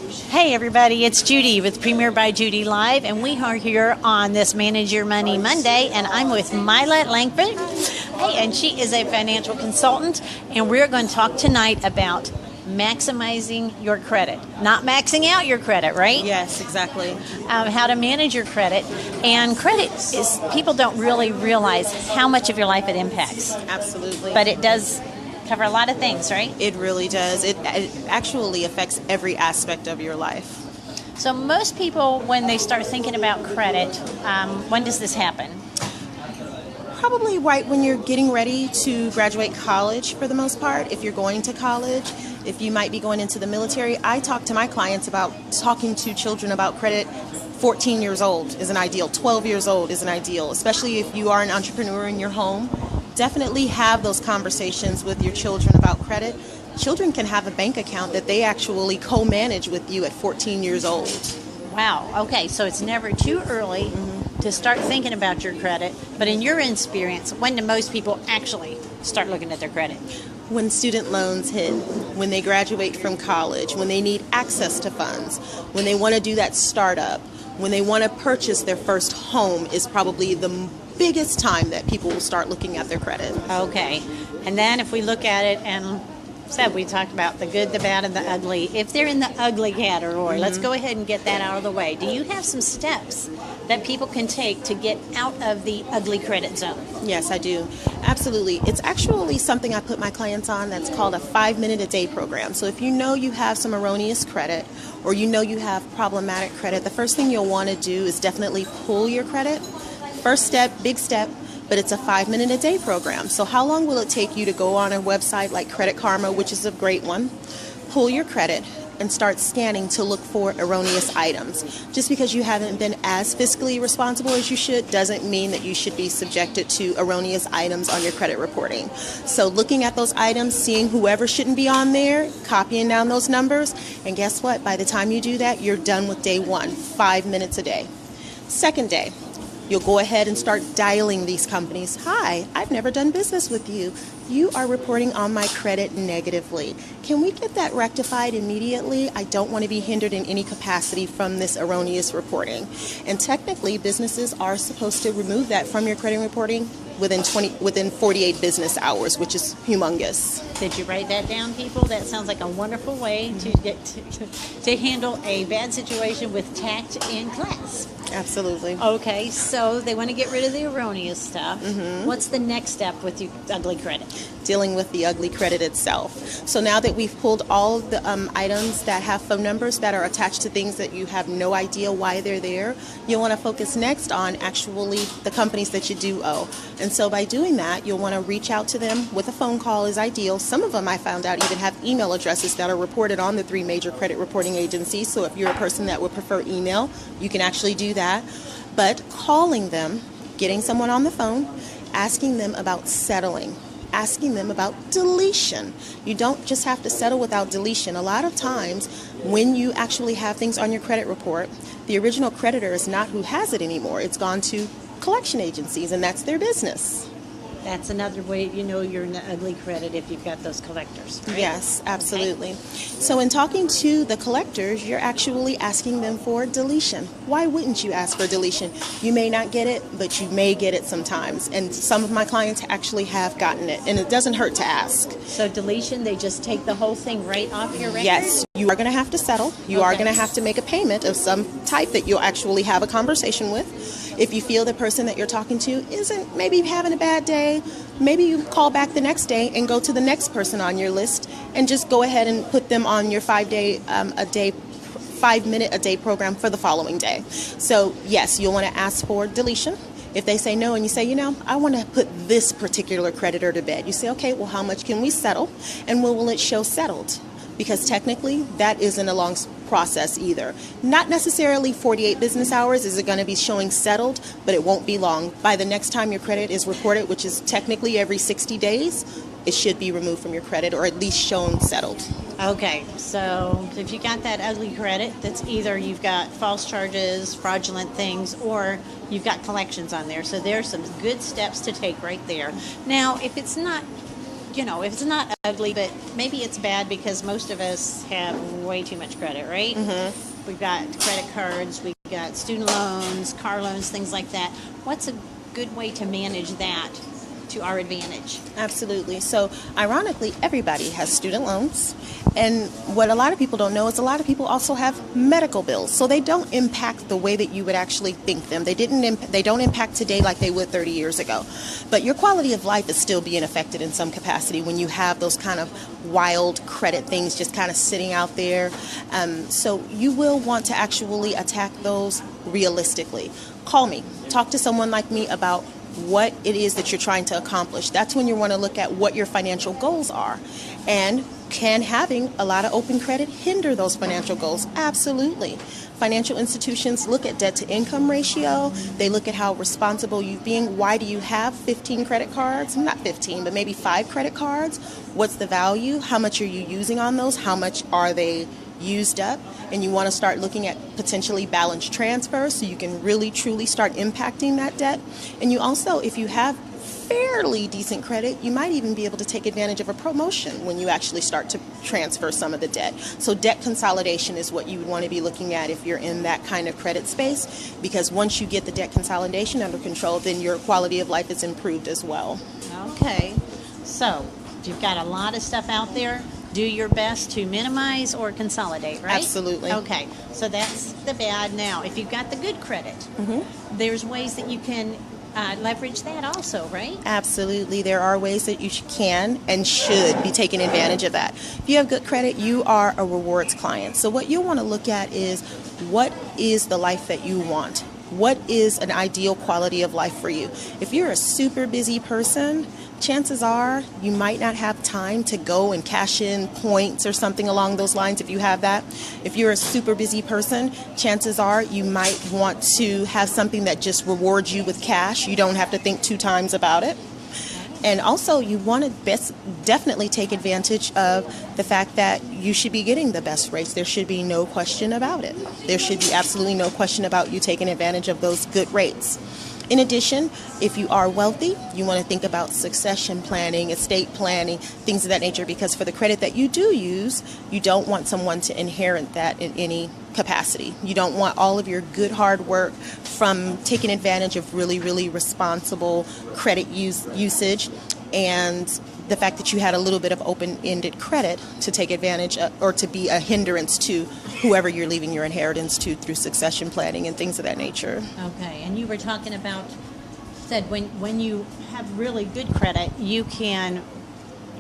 Hey everybody, it's Judy with Premier by Judy Live, and we are here on this Manage Your Money Monday, and I'm with Mila Langford. Hey, and she is a financial consultant, and we're going to talk tonight about maximizing your credit. Not maxing out your credit, right? Yes, exactly. How to manage your credit. And credit is, people don't really realize how much of your life it impacts. Absolutely. But it does cover a lot of things, right? It really does. It actually affects every aspect of your life. So most people, when they start thinking about credit, when does this happen? Probably right when you're getting ready to graduate college for the most part. If you're going to college, if you might be going into the military. I talk to my clients about talking to children about credit. 14 years old is an ideal. 12 years old is an ideal, especially if you are an entrepreneur in your home. Definitely have those conversations with your children about credit. Children can have a bank account that they actually co-manage with you at 14 years old. Wow. Okay, so it's never too early to start thinking about your credit. But in your experience, when do most people actually start looking at their credit? When student loans hit, when they graduate from college, when they need access to funds, when they want to do that startup, when they want to purchase their first home is probably the biggest time that people will start looking at their credit. Okay. And then if we look at it and we talked about the good, the bad, and the ugly. If they're in the ugly category, let's go ahead and get that out of the way. Do you have some steps that people can take to get out of the ugly credit zone? Yes, I do. Absolutely. It's actually something I put my clients on that's called a 5-minute-a-day program. So if you know you have some erroneous credit or you know you have problematic credit, the first thing you'll want to do is definitely pull your credit. First step, big step, but it's a 5-minute-a-day program. So how long will it take you to go on a website like Credit Karma, which is a great one, pull your credit, and start scanning to look for erroneous items? Just because you haven't been as fiscally responsible as you should doesn't mean that you should be subjected to erroneous items on your credit reporting. So looking at those items, seeing whoever shouldn't be on there, copying down those numbers, and guess what? By the time you do that, you're done with day one, 5 minutes a day. Second day, you'll go ahead and start dialing these companies. Hi, I've never done business with you. You are reporting on my credit negatively. Can we get that rectified immediately? I don't want to be hindered in any capacity from this erroneous reporting. And technically, businesses are supposed to remove that from your credit reporting within 48 business hours, which is humongous. Did you write that down, people? That sounds like a wonderful way to get to handle a bad situation with tact in class. Absolutely. Okay, so they want to get rid of the erroneous stuff. What's the next step with your ugly credit? Dealing with the ugly credit itself. So now that we've pulled all the items that have phone numbers that are attached to things that you have no idea why they're there, you'll want to focus next on actually the companies that you do owe. And so by doing that, you'll want to reach out to them with a phone call is ideal. Some of them I found out even have email addresses that are reported on the 3 major credit reporting agencies. So if you're a person that would prefer email, you can actually do that. But calling them, getting someone on the phone, asking them about settling, asking them about deletion. You don't just have to settle without deletion. A lot of times when you actually have things on your credit report, the original creditor is not who has it anymore. It's gone to collection agencies, and that's their business. That's another way you know you're in the ugly credit if you've got those collectors, right? Yes, absolutely. Okay. So in talking to the collectors, you're actually asking them for deletion. Why wouldn't you ask for deletion? You may not get it, but you may get it sometimes. And some of my clients actually have gotten it, and it doesn't hurt to ask. So deletion, they just take the whole thing right off your record? Yes, you are going to have to settle. You are going to have to make a payment of some type that you'll actually have a conversation with. If you feel the person that you're talking to isn't maybe having a bad day, maybe you call back the next day and go to the next person on your list and just go ahead and put them on your 5-minute-a-day program for the following day. So yes, you'll want to ask for deletion. If they say no and you say, I want to put this particular creditor to bed, you say, okay, well, how much can we settle? And will it show settled? Because technically that isn't a long process either. Not necessarily 48 business hours is it going to be showing settled, but it won't be long. By the next time your credit is reported, which is technically every 60 days, it should be removed from your credit or at least shown settled. Okay, so if you got that ugly credit, that's either you've got false charges, fraudulent things, or you've got collections on there. So there's some good steps to take right there. Now, if it's not if it's not ugly, but maybe it's bad because most of us have way too much credit, right? Mm-hmm. We've got credit cards, we've got student loans, car loans, things like that. What's a good way to manage that to our advantage? Absolutely. So ironically, everybody has student loans. And what a lot of people don't know is a lot of people also have medical bills. So they don't impact the way that you would actually think them. They don't impact today like they would 30 years ago. But your quality of life is still being affected in some capacity when you have those kind of wild credit things just kind of sitting out there. So you will want to actually attack those realistically. Call me. Talk to someone like me about what it is that you're trying to accomplish. That's when you want to look at what your financial goals are. And can having a lot of open credit hinder those financial goals? Absolutely. Financial institutions look at debt to income ratio. They look at how responsible you're being. Why do you have 15 credit cards? Not 15, but maybe 5 credit cards. What's the value? How much are you using on those? How much are they used up? And you want to start looking at potentially balance transfers so you can really truly start impacting that debt. And you also, if you have fairly decent credit, you might even be able to take advantage of a promotion when you actually start to transfer some of the debt. So debt consolidation is what you would want to be looking at if you're in that kind of credit space, because once you get the debt consolidation under control, then your quality of life is improved as well. Okay, so you've got a lot of stuff out there. Do your best to minimize or consolidate, right? Absolutely. Okay, so that's the bad. Now, if you've got the good credit, there's ways that you can leverage that also, right? Absolutely. There are ways that you can and should be taking advantage of that. If you have good credit, you are a rewards client. So what you want to look at is, what is the life that you want? What is an ideal quality of life for you? If you're a super busy person, chances are you might not have time to go and cash in points or something along those lines if you have that. If you're a super busy person, chances are you might want to have something that just rewards you with cash. You don't have to think 2 times about it. And also, you want to definitely take advantage of the fact that you should be getting the best rates. There should be no question about it. There should be absolutely no question about you taking advantage of those good rates. In addition, if you are wealthy, you want to think about succession planning, estate planning, things of that nature, because for the credit that you do use, you don't want someone to inherit that in any capacity. You don't want all of your good hard work from taking advantage of really, really responsible credit usage and the fact that you had a little bit of open-ended credit to take advantage of, or to be a hindrance to whoever you're leaving your inheritance to through succession planning and things of that nature. Okay, and you were talking about, said when you have really good credit, you can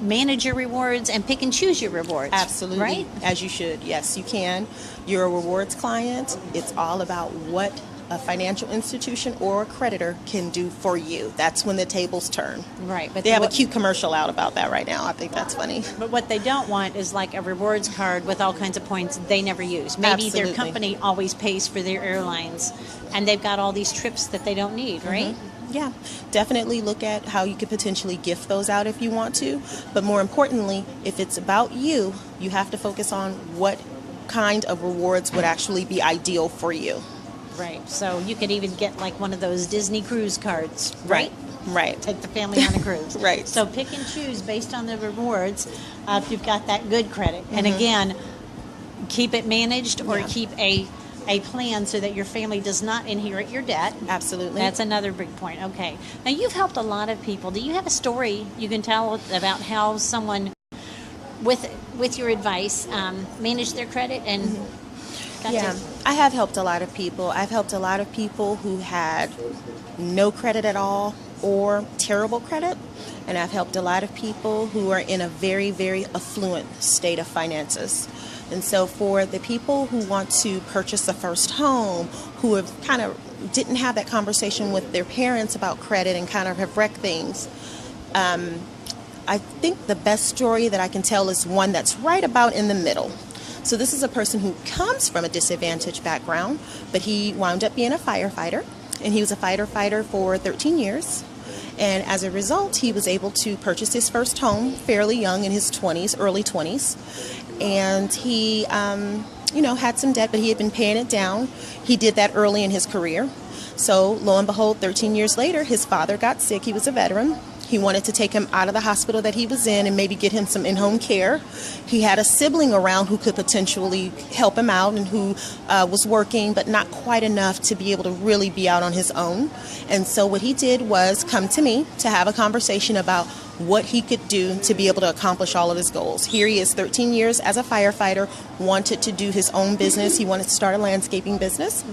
manage your rewards and pick and choose your rewards. Absolutely. Right? As you should. Yes, you can. You're a rewards client. It's all about what a financial institution or a creditor can do for you. That's when the tables turn. Right. But they have a cute commercial out about that right now. I think that's funny. But what they don't want is like a rewards card with all kinds of points they never use. Maybe Absolutely. their company always pays for their airlines, and they've got all these trips that they don't need, right? Yeah, definitely look at how you could potentially gift those out if you want to. But more importantly, if it's about you, you have to focus on what kind of rewards would actually be ideal for you. Right. So you could even get like one of those Disney cruise cards, right? Right. Take the family on a cruise. Right. So pick and choose based on the rewards if you've got that good credit. And again, keep it managed or keep a plan so that your family does not inherit your debt. Absolutely. That's another big point. Okay. Now, you've helped a lot of people. Do you have a story you can tell about how someone, with your advice, managed their credit and I have helped a lot of people. I've helped a lot of people who had no credit at all or terrible credit. And I've helped a lot of people who are in a very, very affluent state of finances. And so for the people who want to purchase a first home, who have kind of didn't have that conversation with their parents about credit and kind of have wrecked things, I think the best story that I can tell is one that's right about in the middle. So this is a person who comes from a disadvantaged background, but he wound up being a firefighter, and he was a firefighter for 13 years. And as a result, he was able to purchase his first home fairly young, in his 20s, early 20s. And he, had some debt, but he had been paying it down. He did that early in his career. So lo and behold, 13 years later, his father got sick. He was a veteran. He wanted to take him out of the hospital that he was in and maybe get him some in-home care. He had a sibling around who could potentially help him out and who was working, but not quite enough to be able to really be out on his own. And so what he did was come to me to have a conversation about what he could do to be able to accomplish all of his goals. Here he is, 13 years as a firefighter, wanted to do his own business. He wanted to start a landscaping business,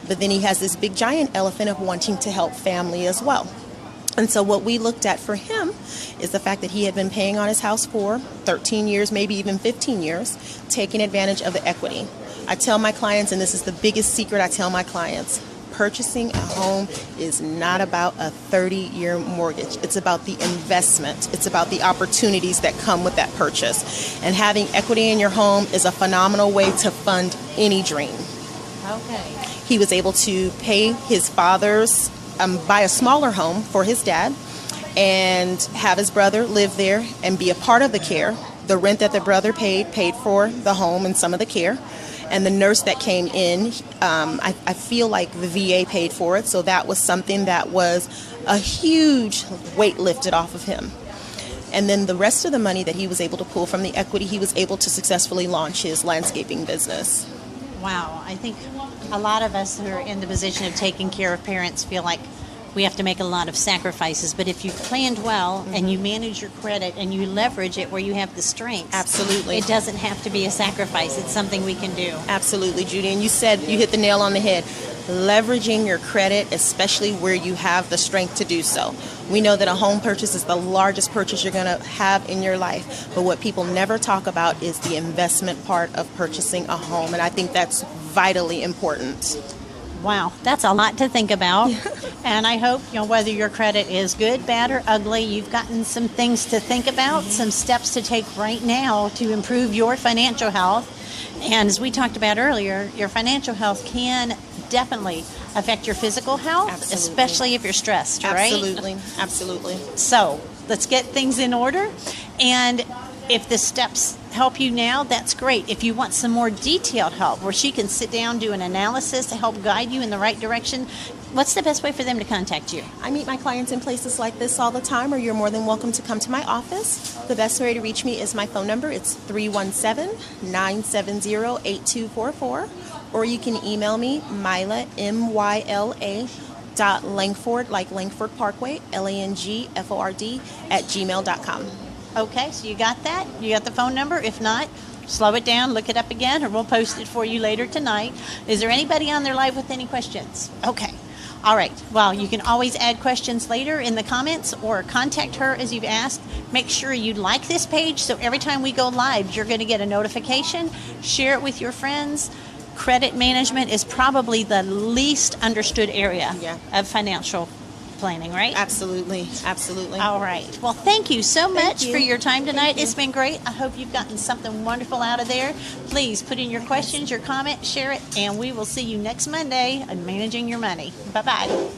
but then he has this big giant elephant of wanting to help family as well. And so what we looked at for him is the fact that he had been paying on his house for 13 years, maybe even 15 years, taking advantage of the equity. I tell my clients, and this is the biggest secret I tell my clients, purchasing a home is not about a 30-year mortgage. It's about the investment. It's about the opportunities that come with that purchase. And having equity in your home is a phenomenal way to fund any dream. Okay. He was able to pay his father's, buy a smaller home for his dad and have his brother live there and be a part of the care. The rent that the brother paid for the home and some of the care. And the nurse that came in, I feel like the VA paid for it, so that was something that was a huge weight lifted off of him. And then the rest of the money that he was able to pull from the equity, he was able to successfully launch his landscaping business. Wow. I think a lot of us who are in the position of taking care of parents feel like we have to make a lot of sacrifices. But if you've planned well and you manage your credit and you leverage it where you have the strengths, Absolutely. it doesn't have to be a sacrifice. It's something we can do. Absolutely, Judy. And you hit the nail on the head. Leveraging your credit, especially where you have the strength to do so. We know that a home purchase is the largest purchase you're going to have in your life. But what people never talk about is the investment part of purchasing a home. And I think that's vitally important. Wow, that's a lot to think about. And I hope, whether your credit is good, bad, or ugly, you've gotten some things to think about, some steps to take right now to improve your financial health. And as we talked about earlier, your financial health can definitely affect your physical health, Absolutely. Especially if you're stressed, right? Absolutely, absolutely. So let's get things in order. And if the steps help you now, that's great. If you want some more detailed help where she can sit down, do an analysis to help guide you in the right direction, what's the best way for them to contact you? I meet my clients in places like this all the time, or you're more than welcome to come to my office. The best way to reach me is my phone number. It's 317-970-8244. Or you can email me, Myla, MYLA, .Langford, like Langford Parkway, LANGFORD, @gmail.com. Okay, so you got that? You got the phone number? If not, slow it down, look it up again, or we'll post it for you later tonight. Is there anybody on there live with any questions? Okay. All right. Well, you can always add questions later in the comments or contact her as you've asked. Make sure you like this page so every time we go live, you're going to get a notification. Share it with your friends. Credit management is probably the least understood area of financial planning, right? Absolutely, absolutely. All right. Well, thank you so much you. for your time tonight. Thank you. It's been great. I hope you've gotten something wonderful out of there. Please put in your questions, your comments, share it, and we will see you next Monday on Managing Your Money. Bye-bye.